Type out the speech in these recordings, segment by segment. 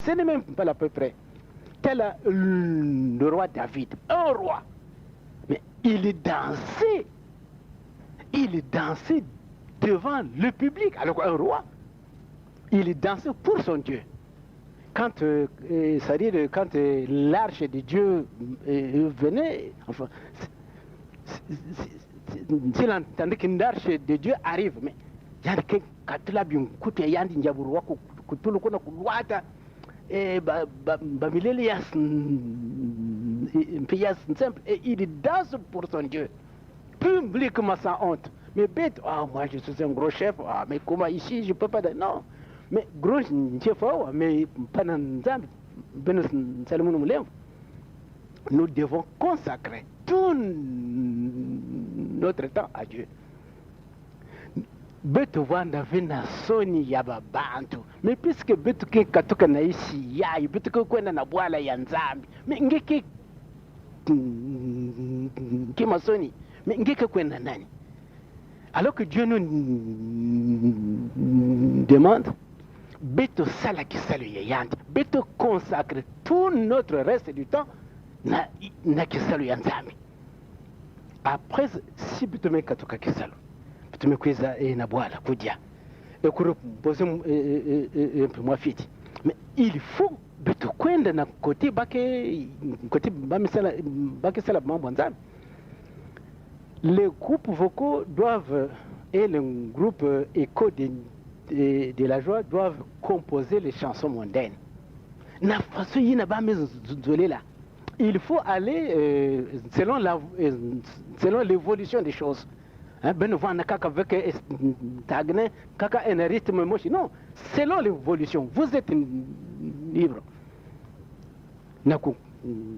Ce n'est même pas à peu près. Tel le roi David, un roi. Mais il est dansé. Il est dansé devant le public. Alors un roi, il est dansé pour son Dieu. Quand, c'est-à-dire, quand l'arche de Dieu venait, enfin, s'il entendait qu'une arche de Dieu arrive, mais il y a des katla bien coûté, il y a des diabourou, coutulu, qu'on a coulouata, et bamilele yas, simple, et il danse pour son Dieu. Publiquement sans honte. Mais bête, ah, moi je suis un gros chef, ah, mais comment ici je ne peux pas. Non. Mais gros chef, mais pas dans nous devons consacrer tout notre temps à Dieu. Betu wanda vina soni ya babantu. Mais puisque betu ke katoka na isi yayi, betu ke kwenda na bwala ya nzambi. Mais ngeke kima soni. Mais ngeke kwenda nani? Alors que Dieu nous demande, betu sala ki salu ya yandi. Betu consacre tout notre reste du temps na ki salu ya nzambi. Après, si betu me katoka ki salu. Tumekuweza na bwala kudia et kureposer un peu moins vite, mais il faut betu kwenda na côté bamisala bakisala mambo nzambi. Les groupes vocaux doivent et les groupes écho de la joie doivent composer les chansons mondaines. Na façon yina bamizolela. Il faut aller selon l'évolution des choses. Ben avec un rythme moche. Non, selon l'évolution, vous êtes libre.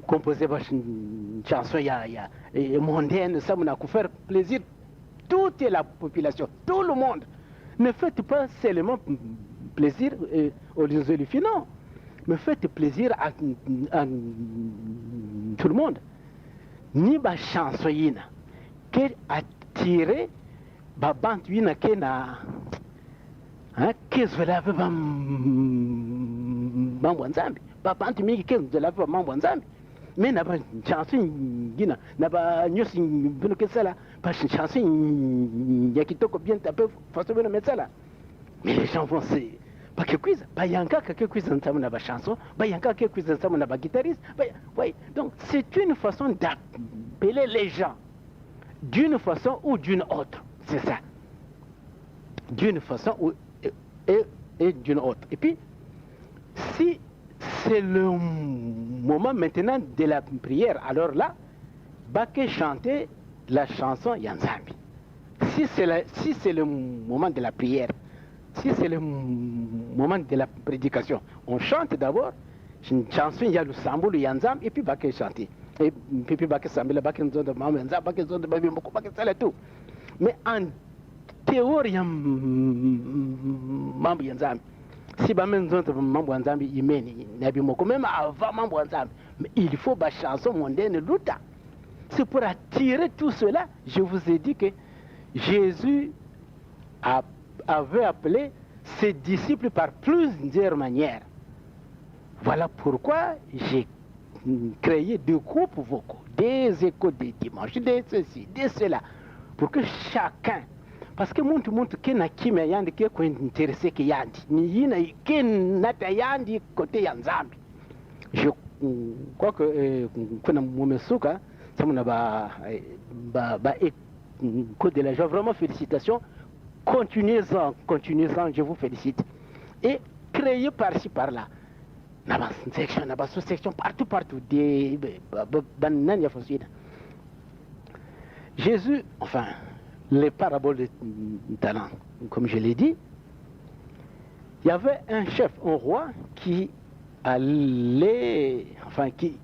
Composer une chanson mondaine, ça m'a faire plaisir. Toute la population, tout le monde. Ne faites pas seulement plaisir aux filles, non. Mais faites plaisir à tout le monde. Ni ma chanson que attirer babantu yina kena kezo lave mambo nzambi babantu mingi kezo lave mambo nzambi mais na ba chanson yina na ba nyusi bino kesala ba chanson ya kitoko bien tapé façon bino mesala mais les gens vont se pas que quiz ba yanka que quiz ntamu na ba chanson ba yanka que quiz ntamu na ba guitariste oui donc c'est une façon d'appeler les gens d'une façon ou d'une autre, c'est ça. D'une façon et d'une autre. Et puis, si c'est le moment maintenant de la prière, alors là, Baké chanter la chanson Yanzambi. Si c'est le moment de la prière, si c'est le moment de la prédication, on chante d'abord une chanson, il y a le sambo, le Yanzam, et puis Baké chanter. Et puis Baké Sambila, Baké Nzondo, Mamenza, Baké Nzondo, Baké Moko, Baké Sala tout. Mais en théorie, Mambo Yanzam, si Baké Nzondo, Mambo Yanzam, il mène, Nabi Moko, même avant Mambo Yanzam, mais il faut la chanson mondaine Luta. C'est pour attirer tout cela, je vous ai dit que Jésus avait appelé ses disciples par plusieurs manières. Voilà pourquoi j'ai créé deux groupes vocaux, des échos des dimanches, de ceci, de cela, pour que chacun, parce que muntu qui na kime yandi qui est intéressé qui yandi, ni yina qui nata yandi côté yanzambi. Je crois que kuna mumesuka, ça m'a écho de la joie, vraiment félicitations, continuez-en, je vous félicite. Et créez par-ci par-là. Naba section, naba sous-section, partout, des bananes fossile. Jésus, enfin, les paraboles de talent, comme je l'ai dit, il y avait un chef, un roi, qui allait, enfin, qui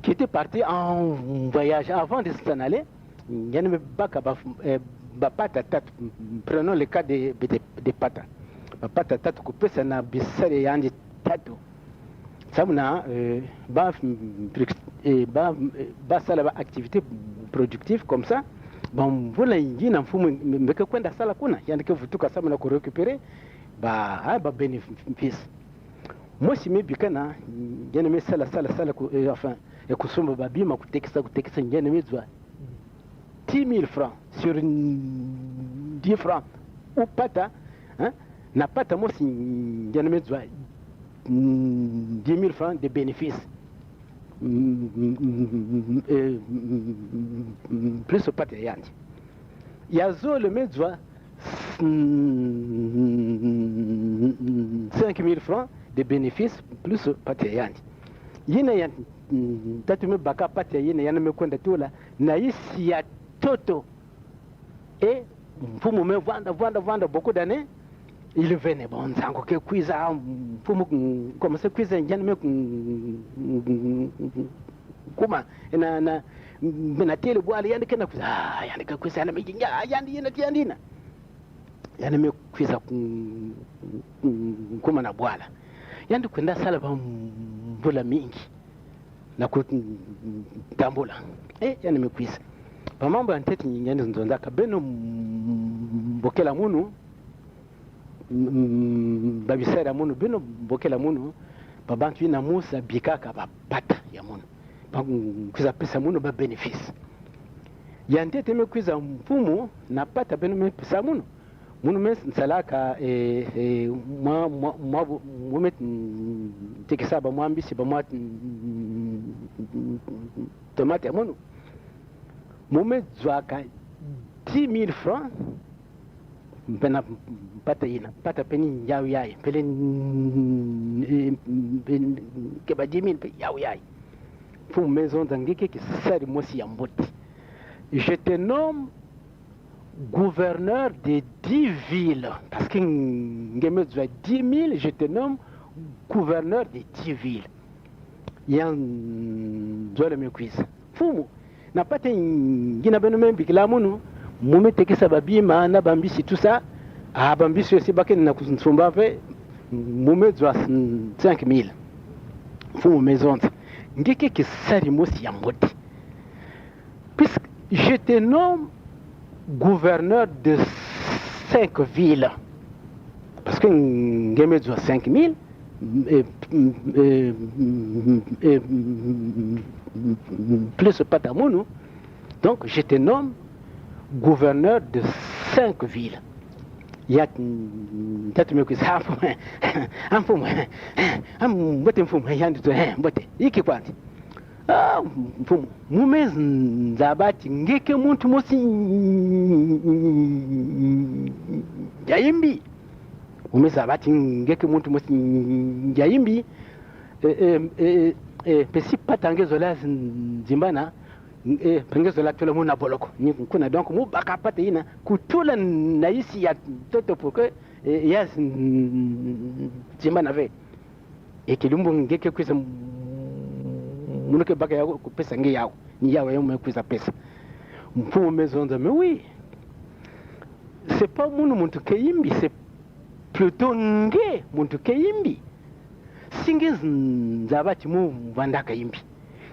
était parti en voyage avant de s'en aller. Il y a même prenons le cas des patas. Patatat coupé, ça n'a pas de tatou. Ça m'a activité productive comme ça. Bon, vous l'avez n'en faut mais que quand ça la kuna, il y a que vous tout ça m'a récupérer, bénéfice. moi si me bikana ngene me sala enfin et kusomba babima kutekisa ngene me zwa 10 000 francs sur 10 francs ou pata hein na pata moi si ngene me zwa 10 000 francs de bénéfice plus pata yandi yazo le me zwa 5 000 francs de bénéfices plus pata yandi yina yan tatume baka pata yina yana me kwenda tola na isi ya toto et mfumu me vanda beaucoup d'années il venait bon zango ke kuiza mfumu comme ça kuiza njani me kuma na tele bwali yandi kana kuiza yandi ka kuiza na me yandi yina yani me kuiza kuma na bwala yandi kwenda sala ba mbula mingi na kutambula yani me kuiza pa mambo ya nteti nyingine nzonzaka beno mbokela munu babisera munu beno mbokela munu babantu ina musa bikaka bapata ya munu kuiza pesa munu ba benefice ya ntete me kuiza mfumu na pata beno me pesa munu me nsalaka mwa tekisa ba mwambisi ba mwa tomate ya munu mume zwaka 10 000 francs pena pata peni yaw yaay pele ke ba 10 000 pe yaw yaay pour maison d'angike qui sert mosi ya mboti. Je te nomme gouverneur de 10 villes parce que ngeme zwa 10 000, je te nomme gouverneur de 10 villes. Yan zwa me quiz fumu na pate ngina beno membi kila munu mume tekisa babima na bambisi tout ça bambisi aussi bakeni na kusumba ve mume zwa 5 000 fumu maison ngike kisari mosi ya mboti. Puisque je te nomme gouverneur de 5 villes parce que ngeme zwa 5 000 plus Patamounu, donc je te nomme gouverneur de 5 villes. Il y a umezabati ngeke muntu mosi njayimbi pesi patangezo la zimbana pengezo la tole muna boloko ni kuna donc mu baka pate ina kutula na isi ya toto pour que ya zimbana ve ekilumbu ngeke kwisa munuke baka ya pesa nge yao ni yao yao kwisa pesa mfumo mezonza mais oui c'est pas muntu keyimbi, c'est plutôt nge muntu keyimbi singe nzabati mu vandaka yimbi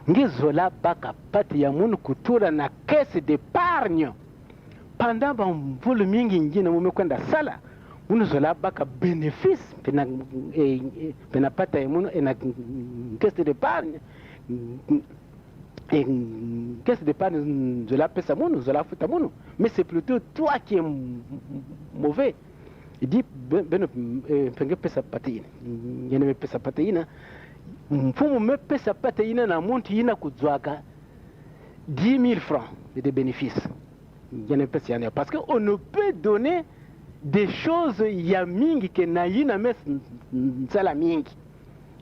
nge zola baka pati ya munu kutura na caisse d'épargne pendant ba mvulu mingi ngine mume kwenda sala munu zola baka bénéfice pena pata ya munu ena caisse d'épargne caisse d'épargne zola pesa munu zola futa munu, mais c'est plutôt toi qui es mauvais. Il dit ben penge pesa patina yene me pesa patina mfumu me pesa patina na muntu yina kuzwaka 10 000 francs de bénéfices yene pesa yana parce que on ne peut donner des choses ya mingi ke na yina mes sala mingi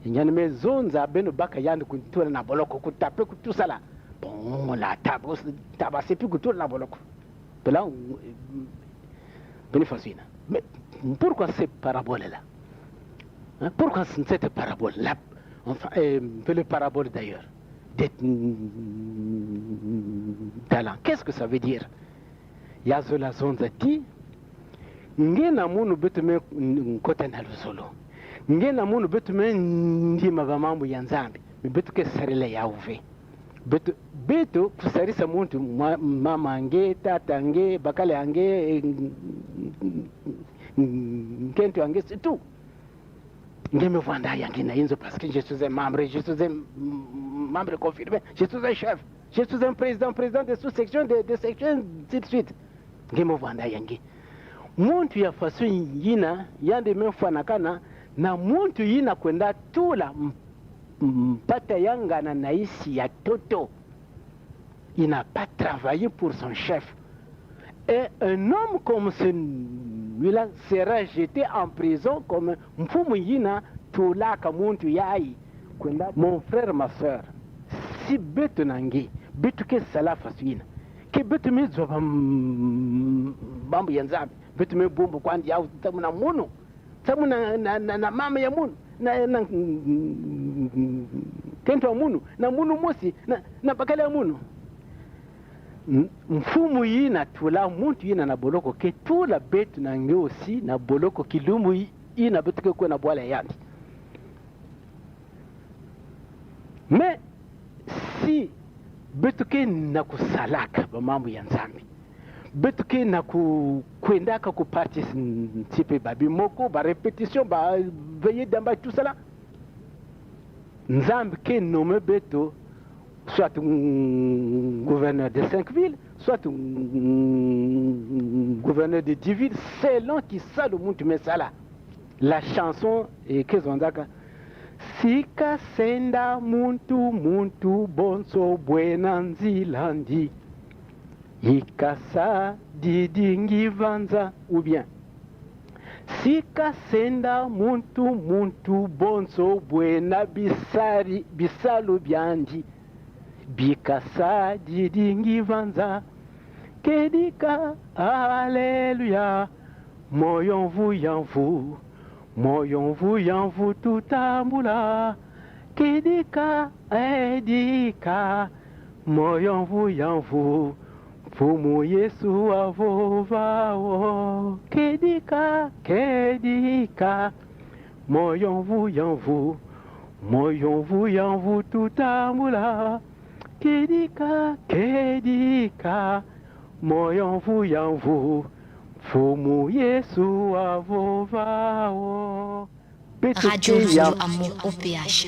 yene me zonza beno baka yandi kuntola na boloko kutape kutusala bon la taba c'est plus kutola na boloko pela bénéfice. Mais pourquoi cette parabole-là, hein? Pourquoi cette parabole-là, enfin, le parabole d'ailleurs, des talents, qu'est-ce que ça veut dire? Yazola zonzati, ngena munu betume kote na lusolo, ngena munu betume ndima vamambu ya nzambi, betuke sarele ya uve. Beto kusarisa muntu mama ange tata ange bakale ange kento ange c'est tout ngeme vanda yangina inzo parce que je suis un membre, je suis un membre confirmé, je suis un chef, je suis un président de sous-section, de section, ainsi de suite. Ngeme vanda yangi. Muntu ya faso yina, yande memfanakana, na muntu yina kwenda tula mpata yanga na naisi ya toto. Il n'a pas travaillé pour son chef. Et un homme comme celui-là sera jeté en prison comme Mfumuyina Tulaka Muntu Yai. Mon frère, ma soeur, si betu nangi, betu ke sala fasuina, ke betu me zoba bambu yanzabi, betu me bumbu kwandi yau tamu na munu, tamu na mama ya munu, na kento munu, na munu mosi, na bakale ya munu. Mfumu yina tula muntu yina na boloko ke tula betu na ngosi na boloko kilumu yina betu ke kwa na bwala yandi. Mais si betu ke na kusalaka ba mambo ya nzambi, betu ke na kwendaka ku participer ba bimoko ba répétition ba veiller d'amba tout cela, nzambi ke nomme betu soit un gouverneur de 5 villes, soit un gouverneur de 10 villes, selon qui ça le monde met ça là. La chanson est que zondaka Sika senda muntu bonso buena nzilandi Ikasa didingi vanza ou bien Sika senda muntu bonso buena bisalu biandi Bikasa didingi vanza Kedika Alléluia Moyon vous tout amboula Kedika edika Moyon vous Fumu Yesu avovao Kedika Moyon vous tout amboula Kedika, moyon vous, fumu Yesu avovao. Radio Amour OPH.